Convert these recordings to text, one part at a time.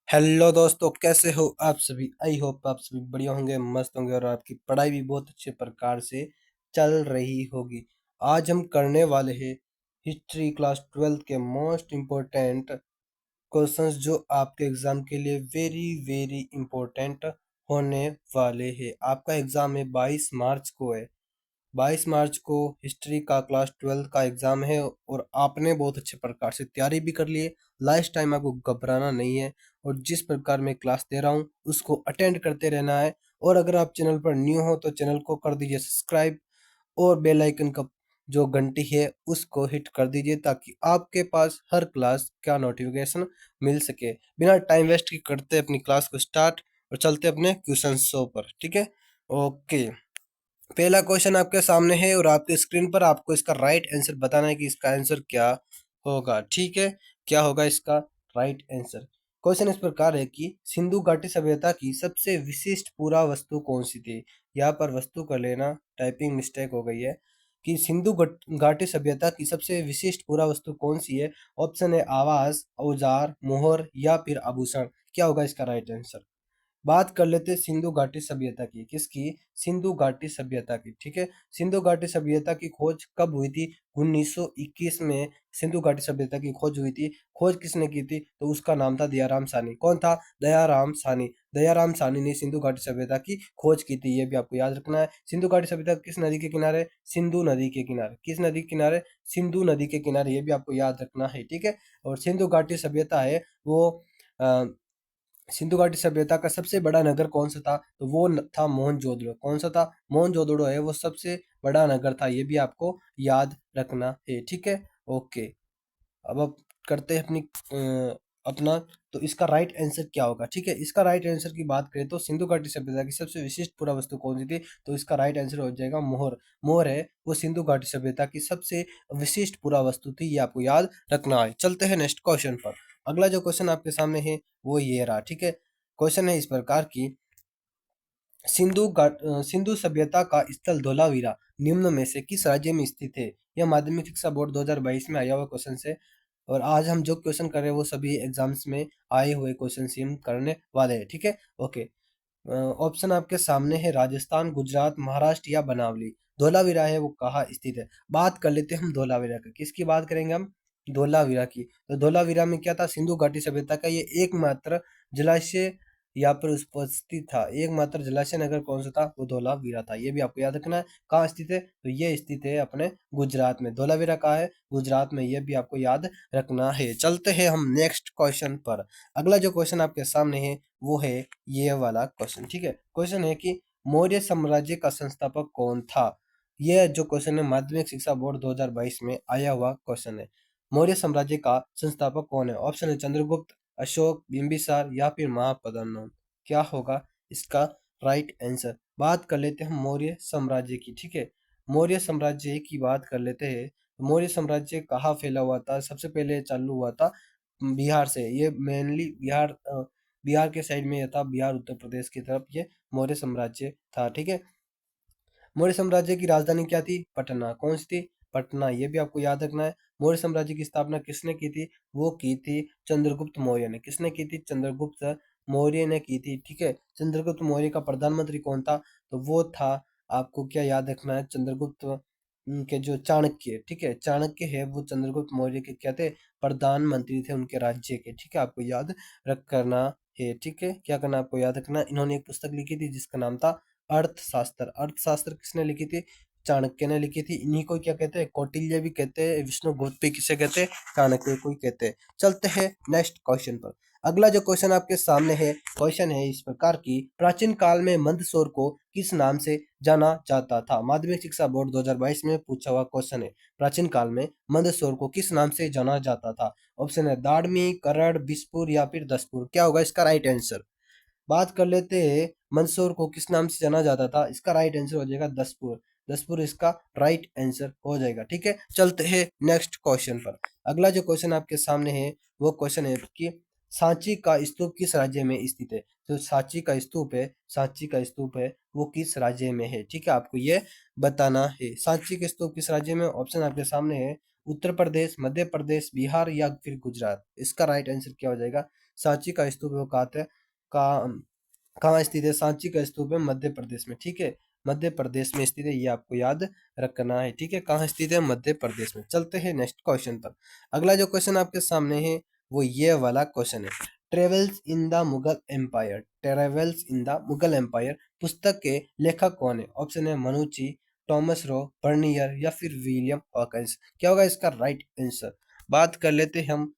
Hello दोस्तों, कैसे हो आप सभी। आई होप आप सभी बढ़िया होंगे, मस्त होंगे और आपकी पढ़ाई भी बहुत अच्छे प्रकार से चल रही होगी। आज हम करने वाले हैं हिस्ट्री क्लास 12 के मोस्ट इम्पोर्टेंट क्वेश्चंस जो आपके एग्जाम के लिए वेरी वेरी इम्पोर्टेंट होने वाले हैं। आपका एग्जाम है 22 मार्च को है। 22 मार्च को हिस्ट्री का क्लास 12 का एग्जाम है और आपने बहुत अच्छे प्रकार से तैयारी भी कर ली है। लास्ट टाइम आपको घबराना नहीं है और जिस प्रकार मैं क्लास दे रहा हूँ उसको अटेंड करते रहना है। और अगर आप चैनल पर न्यू हो तो चैनल को कर दीजिए सब्सक्राइब और बेल आइकन का जो घंटी है उसको हिट कर दीजिए ताकि आपके पास हर क्लास का नोटिफिकेशन मिल सके। बिना टाइम वेस्ट के करते अपनी क्लास को स्टार्ट और चलते अपने क्वेश्चन शो पर। ठीक है, ओके। पहला क्वेश्चन आपके सामने है और आपके स्क्रीन पर आपको इसका राइट आंसर बताना है कि इसका आंसर क्या होगा। ठीक है, क्या होगा इसका राइट आंसर। क्वेश्चन इस प्रकार है कि सिंधु घाटी सभ्यता की सबसे विशिष्ट पुरा वस्तु कौन सी थी। यहाँ पर वस्तु कर लेना, टाइपिंग मिस्टेक हो गई है। कि सिंधु घाटी सभ्यता की सबसे विशिष्ट पुरा वस्तु कौन सी है। ऑप्शन है आवास, औजार, मोहर या फिर आभूषण। क्या होगा इसका राइट आंसर। बात कर लेते हैं सिंधु घाटी सभ्यता की। किसकी? सिंधु घाटी सभ्यता की। ठीक है, सिंधु घाटी सभ्यता की खोज कब हुई थी? 1921 में सिंधु घाटी सभ्यता की खोज हुई थी। खोज किसने की थी? तो उसका नाम था दयाराम साहनी। कौन था? दयाराम साहनी। दयाराम साहनी ने सिंधु घाटी सभ्यता की खोज की थी, ये भी आपको याद रखना है। सिंधु घाटी सभ्यता किस नदी के किनारे? सिंधु नदी के किनारे। किस नदी के किनारे? सिंधु नदी के किनारे, ये भी आपको याद रखना है। ठीक है, और सिंधु घाटी सभ्यता है वो अ, सिंधु घाटी सभ्यता का सबसे बड़ा नगर कौन सा था? तो वो था मोहनजोदड़ो। कौन सा था? मोहनजोदड़ो है वो सबसे बड़ा नगर था, ये भी आपको याद रखना है। ठीक है, ओके। अब करते हैं अपना। तो इसका राइट आंसर क्या होगा? ठीक है, इसका राइट आंसर की बात करें तो सिंधु घाटी सभ्यता की सबसे विशिष्ट पुरावस्तु कौन सी थी? तो इसका राइट आंसर हो जाएगा मोहर। मोहर है वो सिंधु घाटी सभ्यता की सबसे विशिष्ट पुरावस्तु थी, ये आपको याद रखना है। चलते हैं नेक्स्ट क्वेश्चन पर। अगला जो क्वेश्चन आपके सामने है वो ये रहा। ठीक है, क्वेश्चन है इस प्रकार की। सिंधु सभ्यता का स्थल धोलावीरा निम्न में से किस राज्य में स्थित है? यह माध्यमिक शिक्षा बोर्ड 2022 में आया हुआ क्वेश्चन है और आज हम जो क्वेश्चन कर रहे हैं वो सभी एग्जाम्स में आए हुए क्वेश्चन ही हम करने वाले हैं। ठीक है, ओके। ऑप्शन आपके सामने है राजस्थान, गुजरात, महाराष्ट्र या बनावली। धोलावीरा है वो कहाँ स्थित है? बात कर लेते हैं हम धोलावीरा की। किसकी बात करेंगे हम? धोलावीरा की। तो धोलावीरा में क्या था? सिंधु घाटी सभ्यता का ये एकमात्र जलाशय यहाँ पर उपस्थित था। एकमात्र जलाशय नगर कौन सा था? वो धोलावीरा था, ये भी आपको याद रखना है। कहाँ स्थित है? तो ये स्थित है अपने गुजरात में। धोलावीरा कहाँ है? गुजरात में, ये भी आपको याद रखना है। चलते हैं हम नेक्स्ट क्वेश्चन पर। अगला जो क्वेश्चन आपके सामने है वो है ये वाला क्वेश्चन। ठीक है, क्वेश्चन है कि मौर्य साम्राज्य का संस्थापक कौन था? यह जो क्वेश्चन है माध्यमिक शिक्षा बोर्ड 2022 में आया हुआ क्वेश्चन है। मौर्य साम्राज्य का संस्थापक कौन है? ऑप्शन है चंद्रगुप्त, अशोक, बिंबिसार या फिर महापद्मनाभ। क्या होगा इसका राइट आंसर? बात कर लेते हैं हम मौर्य साम्राज्य की। ठीक है, मौर्य साम्राज्य की बात कर लेते हैं। मौर्य साम्राज्य कहाँ फैला हुआ था? सबसे पहले चालू हुआ था बिहार से। ये मेनली बिहार के साइड में ये था, बिहार उत्तर प्रदेश की तरफ ये मौर्य साम्राज्य था। ठीक है, मौर्य साम्राज्य की राजधानी क्या थी? पटना। कौन सी थी? पटना, ये भी आपको याद रखना है। मौर्य साम्राज्य की स्थापना किसने की थी? वो की थी चंद्रगुप्त मौर्य ने। किसने की थी? चंद्रगुप्त मौर्य ने की थी। ठीक है, चंद्रगुप्त मौर्य का प्रधानमंत्री कौन था? तो वो था, आपको क्या याद रखना है, चंद्रगुप्त के जो चाणक्य। ठीक है, चाणक्य है वो चंद्रगुप्त मौर्य के क्या थे? प्रधानमंत्री थे उनके राज्य के। ठीक है, आपको याद रख करना है। ठीक है, क्या करना आपको याद रखना। इन्होंने एक पुस्तक लिखी थी जिसका नाम था अर्थशास्त्र। अर्थशास्त्र किसने लिखी थी? चाणक्य ने लिखी थी। इन्हीं को क्या कहते हैं? कौटिल्य भी कहते हैं। विष्णुगुप्त भी किसे कहते हैं? चाणक्य को ही कहते हैं। चलते हैं नेक्स्ट क्वेश्चन पर। अगला जो क्वेश्चन आपके सामने है, क्वेश्चन है इस प्रकार की। प्राचीन काल में मंदसौर को किस नाम से जाना जाता था? माध्यमिक शिक्षा बोर्ड 2022 में पूछा हुआ क्वेश्चन है। प्राचीन काल में मंदसौर को किस नाम से जाना जाता था? ऑप्शन है दाड़मी, करड़, बिसपुर या फिर दसपुर। क्या होगा इसका राइट आंसर? बात कर लेते हैं मंदसौर को किस नाम से जाना जाता था। इसका राइट आंसर हो जाएगा दसपुर। दसपुर इसका राइट आंसर हो जाएगा। ठीक है, चलते हैं नेक्स्ट क्वेश्चन पर। अगला जो क्वेश्चन आपके सामने है वो क्वेश्चन है कि सांची का स्तूप किस राज्य में स्थित है? तो सांची का स्तूप है वो किस राज्य में है? ठीक है, आपको ये बताना है। सांची के स्तूप किस राज्य में? ऑप्शन आपके सामने है उत्तर प्रदेश, मध्य प्रदेश, बिहार या फिर गुजरात। इसका राइट आंसर क्या हो जाएगा? सांची का स्तूप वो कहाँ स्थित है? सांची का स्तूप है मध्य प्रदेश में, ठीक है, मध्य प्रदेश में स्थित है, ये आपको याद रखना है, ठीक है, कहाँ स्थित है? मध्य प्रदेश में। चलते हैं नेक्स्ट क्वेश्चन पर। अगला जो क्वेश्चन आपके सामने है वो ये वाला क्वेश्चन है, travels in the Mughal empire, travels in the Mughal empire पुस्तक के लेखक कौन है? ऑप्शन है मनुची, टॉमस रो, बर्नियर या फिर विलियम हॉकिंस। क्या होगा इसका राइट आंसर? बात कर लेते हैं हम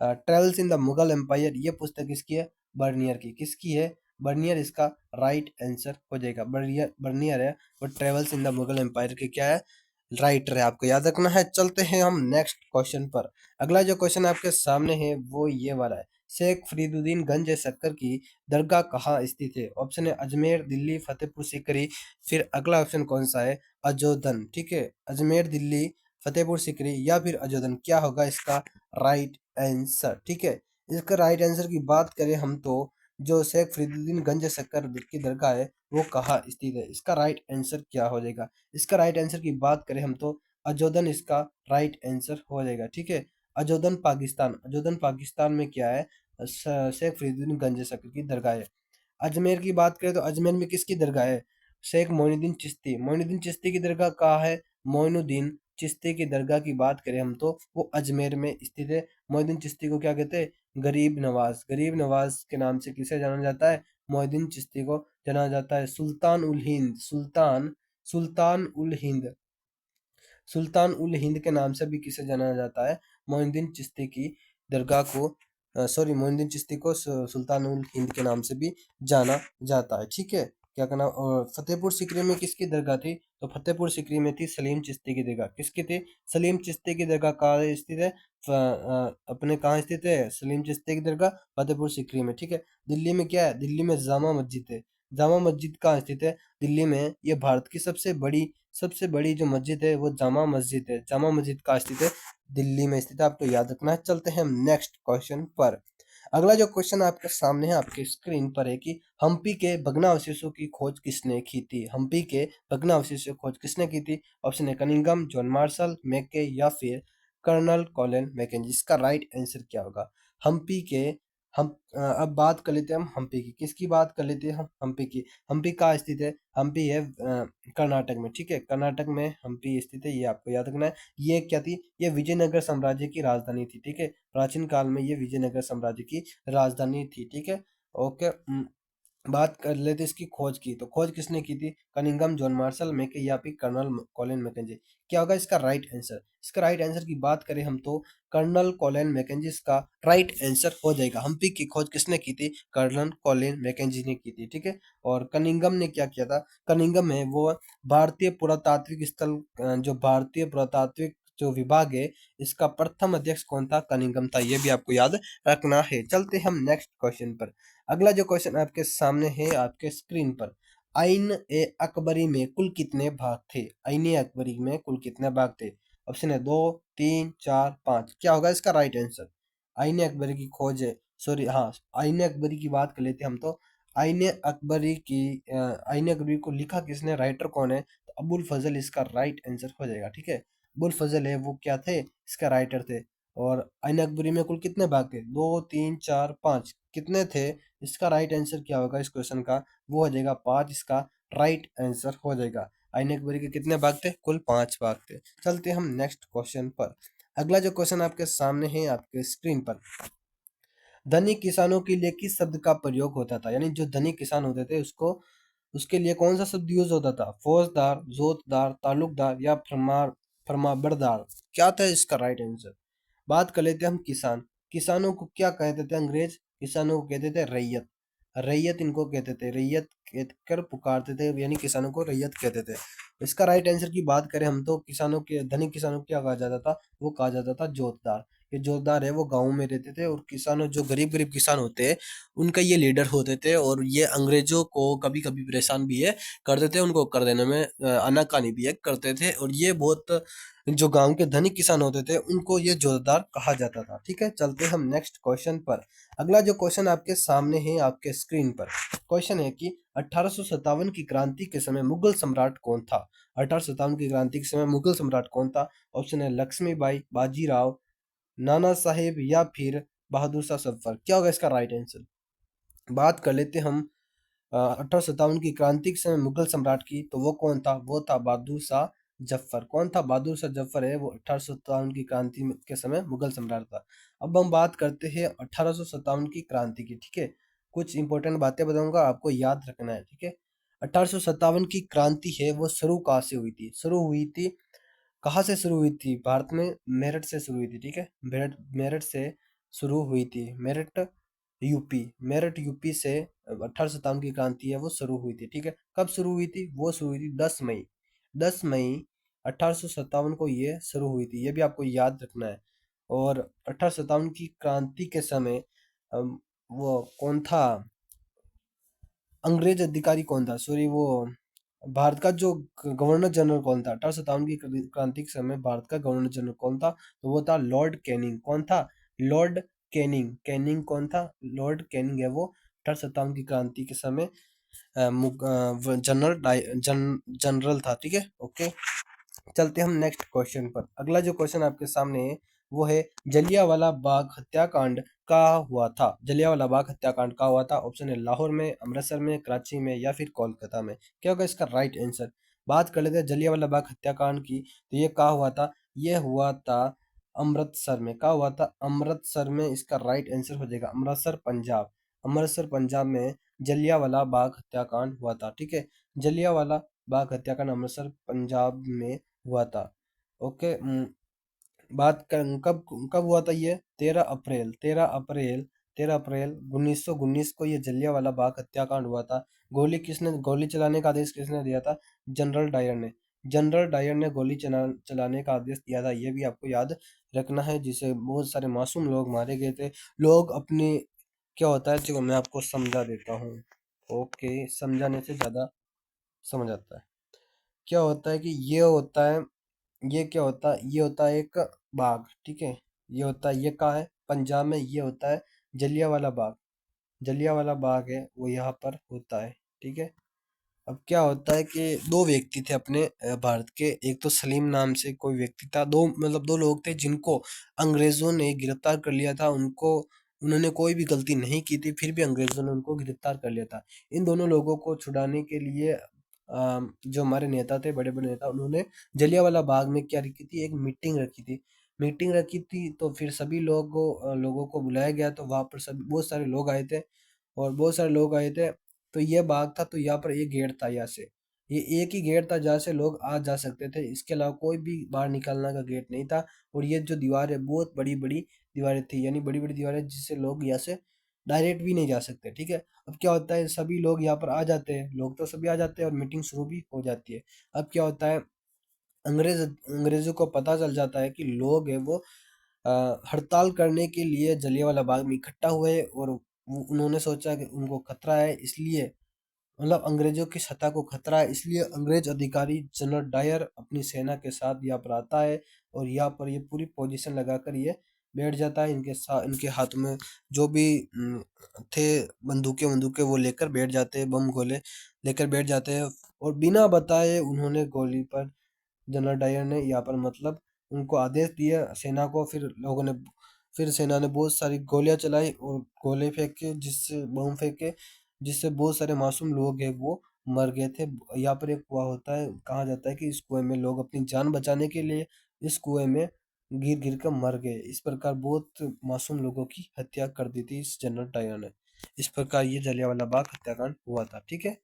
travels in the Mughal empire, ये पुस्तक किसकी है? बर्नियर की। किसकी है? बर्नियर इसका राइट आंसर हो जाएगा। बर्नियर बर्नियर है और travels in the Mughal empire के क्या है? राइटर है, आपको याद रखना है। चलते हैं हम नेक्स्ट क्वेश्चन पर। अगला जो क्वेश्चन आपके सामने है वो ये वाला है, शेख फरीदुद्दीन गंज शक्कर की दरगाह कहाँ स्थित है? ऑप्शन है अजमेर, दिल्ली, फतेहपुर सीकरी, फिर अगला ऑप्शन कौन सा है? अजोधन, ठीक है, अजमेर, दिल्ली, फतेहपुर सीकरी या फिर अजोधन, क्या होगा इसका राइट आंसर? ठीक है, इसका राइट आंसर की बात करें हम तो जो शेख फरीदुद्दीन गंज शक्कर की दरगाह है वो कहाँ स्थित है? इसका राइट आंसर क्या हो जाएगा? इसका राइट आंसर की बात करें हम तो अजोधन इसका राइट आंसर हो जाएगा, ठीक है, अजोधन पाकिस्तान, अजोधन पाकिस्तान में क्या है? शेख फरीदुद्दीन गंज शक्कर की दरगाह है। अजमेर की बात करें तो अजमेर में किसकी दरगाह है? शेख मोइनुद्दीन चिश्ती, मोइनुद्दीन चिश्ती की दरगाह कहाँ है? मोइनुद्दीन चिश्ती की दरगाह की बात करें हम तो वो अजमेर में स्थित है। मोइनुद्दीन चिश्ती को क्या कहते हैं? गरीब नवाज, गरीब नवाज के नाम से किसे जाना जाता है? मोइनुद्दीन चिश्ती को जाना जाता है। सुल्तान उल हिंद, सुल्तान उल हिंद, सुल्तान उल हिंद के नाम से भी किसे जाना जाता है? मोइनुद्दीन चिश्ती की दरगाह को मोइनुद्दीन चिश्ती को सुल्तान उल हिंद के नाम से भी जाना जाता है, ठीक है। क्या कहना? और फतेहपुर सीकरी में किसकी दरगाह थी? तो फतेहपुर सीकरी में थी सलीम चिश्ती की दरगाह। किसकी थी? सलीम चिश्ती की दरगाह कहाँ स्थित है? अपने कहाँ स्थित है सलीम चिश्ती की दरगाह? फतेहपुर सीकरी में, ठीक है। दिल्ली में क्या है? दिल्ली में जामा मस्जिद है। जामा मस्जिद कहाँ स्थित है? दिल्ली में। ये भारत की सबसे बड़ी जो मस्जिद है वो जामा मस्जिद है। जामा मस्जिद कहाँ स्थित है? दिल्ली में स्थित है, आपको याद रखना है। चलते हैं हम नेक्स्ट क्वेश्चन पर। अगला जो क्वेश्चन आपके सामने है आपके स्क्रीन पर है कि हम्पी के भग्नावशेषों की खोज किसने की थी? हम्पी के भग्नावशेषों की खोज किसने की थी? ऑप्शन है कनिंघम, जॉन मार्शल, मैके या फिर कर्नल कॉलिन मैकेंजी। इसका राइट आंसर क्या होगा? हम्पी के हम अब बात कर लेते हैं हम हम्पी की। किसकी बात कर लेते हैं हम? हम्पी की। हम्पी कहाँ स्थित है? हम्पी है कर्नाटक में, ठीक है, कर्नाटक में हम्पी स्थित है, ये आपको याद रखना है। ये क्या थी? ये विजयनगर साम्राज्य की राजधानी थी, ठीक है, प्राचीन काल में ये विजयनगर साम्राज्य की राजधानी थी, ठीक है। ओके, बात कर लेते इसकी खोज की। तो खोज किसने की थी? कनिंघम, जॉन मार्शल, मैके या फिर कर्नल कॉलिन मैकेंजी। क्या होगा इसका राइट आंसर? इसका राइट आंसर की बात करें हम तो कर्नल कॉलिन मैकेंजी इसका राइट आंसर हो जाएगा। हम्पी की खोज किसने की थी? कर्नल कॉलिन मैकेंजी ने की थी, ठीक है। और कनिंघम ने क्या किया था? कनिंघम है वो भारतीय पुरातात्विक स्थल जो भारतीय पुरातात्विक जो विभाग है इसका प्रथम अध्यक्ष कौन था? कनिंघम था, ये भी आपको याद रखना है। चलते हम नेक्स्ट क्वेश्चन पर। अगला जो क्वेश्चन आपके सामने है आपके स्क्रीन पर, आइन ए अकबरी में कुल कितने भाग थे? आइन ए अकबरी में कुल कितने भाग थे? ऑप्शन है 2, 3, 4, 5। क्या होगा इसका राइट आंसर? आइन ए अकबरी की खोज है, सॉरी हाँ, आइन ए अकबरी की बात कर लेते हैं हम तो। आइन ए अकबरी की आइन ए अकबरी को लिखा किसने? राइटर कौन है? तो अबुल फजल इसका राइट आंसर हो जाएगा, ठीक है। अबुल फजल है वो क्या थे? इसका राइटर थे। और आइन ए अकबरी में कुल कितने भाग थे? 2, 3, 4, 5 कितने थे? इसका राइट आंसर क्या होगा इस क्वेश्चन का? वो हो जाएगा 5, इसका राइट आंसर हो जाएगा। आईने अकबरी के कितने भाग थे? कुल 5 भाग थे। चलते हम नेक्स्ट क्वेश्चन पर। अगला जो क्वेश्चन आपके सामने है आपके स्क्रीन पर, धनिक किसानों के लिए किस शब्द का प्रयोग होता था? यानी जो धनिक किसान होते थे उसको उसके लिए कौन सा शब्द यूज होता था? फौजदार, जोतदार, ताल्लुकदार या फरमाबरदार। क्या था इसका राइट आंसर? बात कर लेते हैं हम किसान। किसानों को क्या कहते थे अंग्रेज? किसानों को कहते थे रैयत। रैयत इनको कहते थे, रैयत कहकर पुकारते थे, यानी किसानों को रैयत कहते थे। इसका राइट आंसर की बात करें हम तो किसानों के धनिक किसानों को क्या कहा जाता था? वो कहा जाता था जोतदार। ये जोतदार है वो गाँव में रहते थे और किसानों जो गरीब गरीब किसान होते हैं उनका ये लीडर होते थे और ये अंग्रेजों को कभी कभी परेशान भी है करते थे, उनको कर देने में आनाकानी भी है करते थे। और ये बहुत जो गांव के धनिक किसान होते थे उनको ये जोरदार कहा जाता था, ठीक है। चलते हम नेक्स्ट क्वेश्चन पर। अगला जो क्वेश्चन आपके सामने है आपके स्क्रीन पर, क्वेश्चन है कि 1857 की क्रांति के समय मुगल सम्राट कौन था? 1857 की क्रांति के समय मुगल सम्राट कौन था? ऑप्शन है लक्ष्मीबाई, बाजीराव, नाना साहेब या फिर बहादुर शाह जफर। क्या होगा इसका राइट आंसर? बात कर लेते हम 1857 की क्रांति के समय मुगल सम्राट की, तो वो कौन था? वो था बहादुर शाह जफर। कौन था? बहादुर शाह जफर है वो 1857 की क्रांति के समय मुगल सम्राट था। अब हम बात करते हैं 1857 की क्रांति की, ठीक है। कुछ इंपॉर्टेंट बातें बताऊंगा, आपको याद रखना है, ठीक है। 1857 की क्रांति है वो शुरू कहाँ से हुई थी? शुरू हुई थी, कहाँ से शुरू हुई थी? भारत में मेरठ से शुरू हुई थी, ठीक है। मेरठ मेरठ से शुरू हुई थी। मेरठ यूपी से 1857 की क्रांति है वो शुरू हुई थी, ठीक है। कब शुरू हुई थी? वो शुरू हुई थी 10 मई, 10 मई 1857 को ये शुरू हुई थी, ये भी आपको याद रखना है। और 1857 की क्रांति के समय वो कौन था? अंग्रेज अधिकारी कौन था? सॉरी, वो भारत का जो गवर्नर जनरल कौन था? 1857 की क्रांति के समय भारत का गवर्नर जनरल कौन था? तो वो था लॉर्ड कैनिंग। कौन था? Lord Canning. कैनिंग कौन था? लॉर्ड कैनिंग है वो 1857 की क्रांति के समय जनरल था, ठीक है। ओके, चलते हम नेक्स्ट क्वेश्चन पर। अगला जो क्वेश्चन आपके सामने है वो है जलियांवाला बाग हत्याकांड कहाँ हुआ था? जलियांवाला बाग हत्याकांड कहाँ हुआ था? ऑप्शन है लाहौर में, अमृतसर में, कराची में या फिर कोलकाता में। क्या होगा इसका राइट आंसर? बात कर लेते हैं जलियांवाला बाग हत्याकांड की, तो ये कहाँ हुआ था? ये हुआ था अमृतसर में। कहाँ हुआ था? अमृतसर में। इसका राइट आंसर हो जाएगा अमृतसर, पंजाब। अमृतसर, पंजाब में जलियांवाला बाग हत्याकांड हुआ था, ठीक है। जलियांवाला बाग हत्याकांड अमृतसर, पंजाब में हुआ था। ओके। बात कर कब कब हुआ था ये? 13 अप्रैल, 13 अप्रैल, 13 अप्रैल 1919 को ये जलियांवाला बाग हत्याकांड हुआ था। गोली चलाने का आदेश किसने दिया था? जनरल डायर ने। जनरल डायर ने गोली चलाने का आदेश दिया था, ये भी आपको याद रखना है, जिससे बहुत सारे मासूम लोग मारे गए थे। लोग अपने, क्या होता है, चलो मैं आपको समझा देता हूँ। ओके, समझाने से ज्यादा समझ आता है। क्या होता है कि ये क्या होता है, ये होता है एक बाग, ठीक है। ये होता है, ये कहाँ है? पंजाब में। ये होता है जलियांवाला बाग। जलियांवाला बाग है वो यहाँ पर होता है, ठीक है। अब क्या होता है कि दो व्यक्ति थे अपने भारत के। एक तो सलीम नाम से कोई व्यक्ति था, दो मतलब दो लोग थे जिनको अंग्रेजों ने गिरफ्तार कर लिया था। उनको उन्होंने कोई भी गलती नहीं की थी, फिर भी अंग्रेजों ने उनको गिरफ्तार कर लिया था। इन दोनों लोगों को छुड़ाने के लिए जो हमारे नेता थे, बड़े बड़े नेता, उन्होंने जलियांवाला बाग में क्या रखी थी? एक मीटिंग रखी थी। मीटिंग रखी थी तो फिर सभी लोगों को बुलाया गया, तो वहां पर सभी बहुत सारे लोग आए थे। और बहुत सारे लोग आए थे, तो ये बाग था, तो यहाँ पर एक गेट था। यहाँ से ये एक ही गेट था जहाँ से लोग आ जा सकते थे, इसके अलावा कोई भी बाहर निकलने का गेट नहीं था। और ये जो दीवार है बहुत बड़ी बड़ी दीवारें थी, यानी बड़ी बड़ी दीवारें जिससे लोग यहाँ से डायरेक्ट भी नहीं जा सकते, ठीक है। अब क्या होता है, सभी लोग यहाँ पर आ जाते हैं, लोग तो सभी आ जाते हैं और मीटिंग शुरू भी हो जाती है। अब क्या होता है, अंग्रेजों को पता चल जाता है कि लोग हैं वो हड़ताल करने के लिए जलियांवाला बाग में इकट्ठा हुए। और उन्होंने सोचा कि उनको खतरा है, इसलिए मतलब अंग्रेजों की सत्ता को खतरा है, इसलिए अंग्रेज अधिकारी जनरल डायर अपनी सेना के साथ यहाँ पर आता है। और यहाँ पर ये पूरी पोजीशन लगाकर ये बैठ जाता है। इनके साथ, इनके हाथ में जो भी थे बंदूकें बंदूकें वो लेकर बैठ जाते हैं, बम गोले लेकर बैठ जाते हैं। और बिना बताए उन्होंने गोली पर, जनरल डायर ने यहाँ पर मतलब उनको आदेश दिया सेना को। फिर सेना ने बहुत सारी गोलियां चलाई और गोले फेंके, जिससे बम फेंके, जिससे बहुत सारे मासूम लोग हैं वो मर गए थे। यहाँ पर एक कुआं होता है, कहा जाता है कि इस कुएं में लोग अपनी जान बचाने के लिए इस कुएं में गिर गिर कर मर गए। इस प्रकार बहुत मासूम लोगों की हत्या कर दी थी इस जनरल डायर ने। इस प्रकार ये जलियांवाला बाग हत्याकांड हुआ था, ठीक है।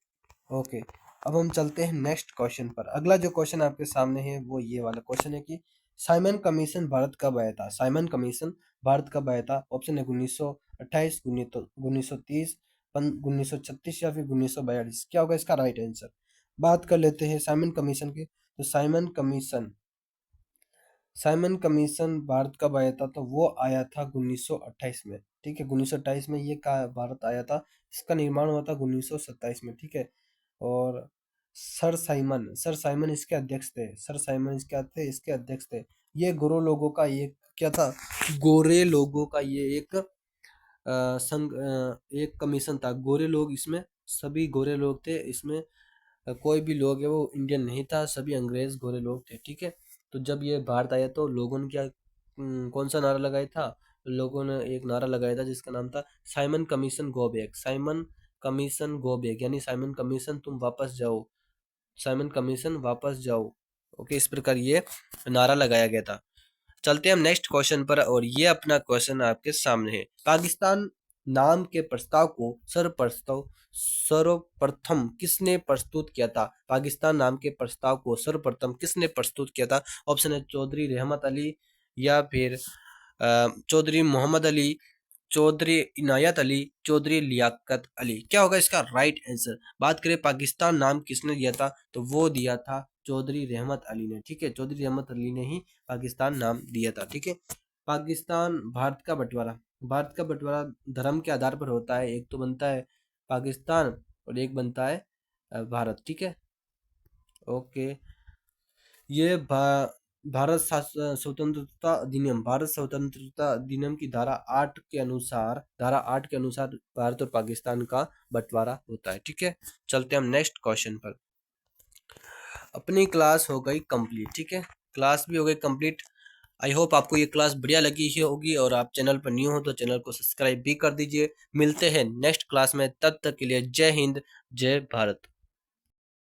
ओके, अब हम चलते हैं नेक्स्ट क्वेश्चन पर। अगला जो क्वेश्चन आपके सामने है वो ये वाला क्वेश्चन है कि साइमन कमीशन भारत कब आया था? साइमन कमीशन भारत कब आया था? ऑप्शन है 1928, 1930, 1936 या फिर 1942। क्या होगा इसका राइट आंसर? बात कर लेते हैं साइमन कमीशन की। तो साइमन कमीशन भारत कब आया था? तो वो आया था 1928 में, ठीक है। 1928 में ये का भारत आया था। इसका निर्माण हुआ था 1927 में, ठीक है। और सर साइमन इसके अध्यक्ष थे। सर साइमन इसके अध्यक्ष थे। ये गोरे लोगों का ये क्या था? गोरे लोगों का ये एक एक कमीशन था। गोरे लोग इसमें, सभी गोरे लोग थे इसमें। कोई भी लोग है वो इंडियन नहीं था, सभी अंग्रेज गोरे लोग थे, ठीक है। तो जब ये भारत आया तो लोगों ने क्या कौन सा नारा लगाया था? लोगों ने एक नारा लगाया था जिसका नाम था Simon commission go back. Simon commission go back, यानी साइमन कमीशन तुम वापस जाओ, साइमन कमीशन वापस जाओ। ओके, इस प्रकार ये नारा लगाया गया था। चलते हैं हम नेक्स्ट क्वेश्चन पर, और ये अपना क्वेश्चन आपके सामने है। पाकिस्तान नाम के प्रस्ताव को सर्वप्रथम किसने प्रस्तुत किया था? पाकिस्तान नाम के प्रस्ताव को सर्वप्रथम किसने प्रस्तुत किया था? ऑप्शन है चौधरी रहमत अली, या फिर चौधरी मोहम्मद अली, चौधरी इनायत अली, चौधरी लियाकत अली। क्या होगा इसका राइट आंसर? बात करें पाकिस्तान नाम किसने दिया था, तो वो दिया था चौधरी रहमत अली ने। ठीक है, चौधरी रहमत अली ने ही पाकिस्तान नाम दिया था। ठीक है। पाकिस्तान, भारत का बंटवारा धर्म के आधार पर होता है। एक तो बनता है पाकिस्तान और एक बनता है भारत। ठीक है, ओके। ये भारत स्वतंत्रता अधिनियम की धारा 8 के अनुसार भारत और पाकिस्तान का बंटवारा होता है। ठीक है, चलते हैं हम नेक्स्ट क्वेश्चन पर। अपनी क्लास हो गई कंप्लीट। ठीक है, क्लास भी हो गई कंप्लीट। आई होप आपको ये क्लास बढ़िया लगी ही होगी, और आप चैनल पर न्यू हो तो चैनल को सब्सक्राइब भी कर दीजिए। मिलते हैं नेक्स्ट क्लास में, तब तक के लिए जय हिंद, जय भारत।